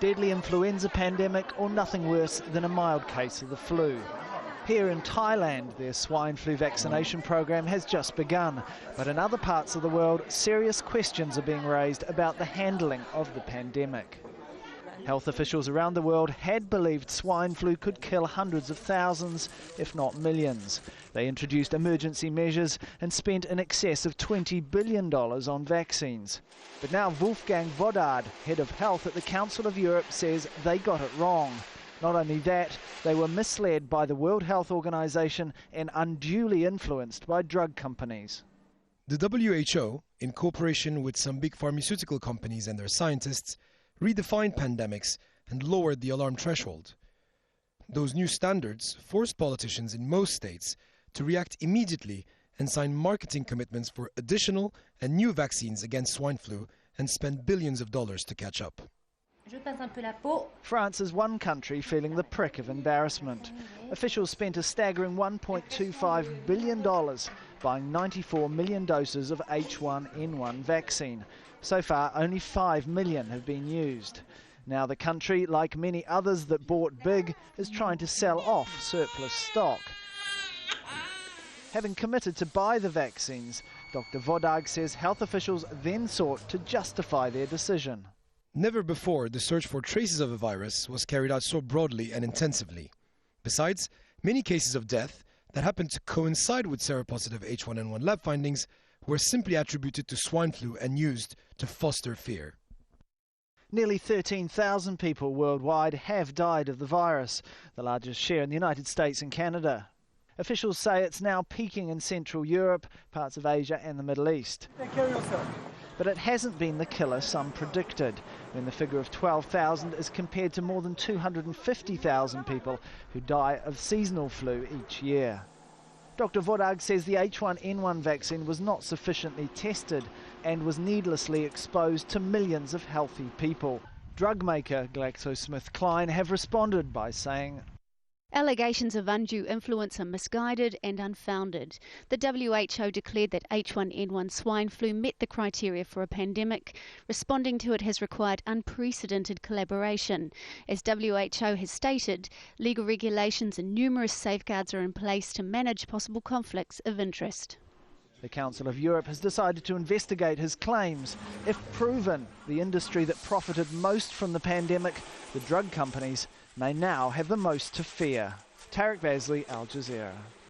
deadly influenza pandemic or nothing worse than a mild case of the flu. Here in Thailand, their swine flu vaccination program has just begun. But in other parts of the world, serious questions are being raised about the handling of the pandemic. Health officials around the world had believed swine flu could kill hundreds of thousands, if not millions. They introduced emergency measures and spent in excess of $20 billion on vaccines. But now Wolfgang Wodarg, head of health at the Council of Europe, says they got it wrong. Not only that, they were misled by the World Health Organization and unduly influenced by drug companies. The WHO, in cooperation with some big pharmaceutical companies and their scientists, redefined pandemics and lowered the alarm threshold. Those new standards forced politicians in most states to react immediately and sign marketing commitments for additional and new vaccines against swine flu and spend billions of dollars to catch up. France is one country feeling the prick of embarrassment. Officials spent a staggering $1.25 billion buying 94 million doses of H1N1 vaccine. So far, only 5 million have been used. Now the country, like many others that bought big, is trying to sell off surplus stock. Having committed to buy the vaccines, Dr. Wodarg says health officials then sought to justify their decision. Never before the search for traces of a virus was carried out so broadly and intensively. Besides, many cases of death that happened to coincide with seropositive H1N1 lab findings were simply attributed to swine flu and used to foster fear. Nearly 13,000 people worldwide have died of the virus, the largest share in the United States and Canada. Officials say it's now peaking in Central Europe, parts of Asia and the Middle East. Take care of yourself. But it hasn't been the killer some predicted, when the figure of 12,000 is compared to more than 250,000 people who die of seasonal flu each year. Dr. Wodarg says the H1N1 vaccine was not sufficiently tested and was needlessly exposed to millions of healthy people. Drug maker GlaxoSmithKline have responded by saying, allegations of undue influence are misguided and unfounded. The WHO declared that H1N1 swine flu met the criteria for a pandemic. Responding to it has required unprecedented collaboration. As WHO has stated, legal regulations and numerous safeguards are in place to manage possible conflicts of interest. The Council of Europe has decided to investigate his claims. If proven, the industry that profited most from the pandemic, the drug companies, may now have the most to fear. Tarek Bazley, Al Jazeera.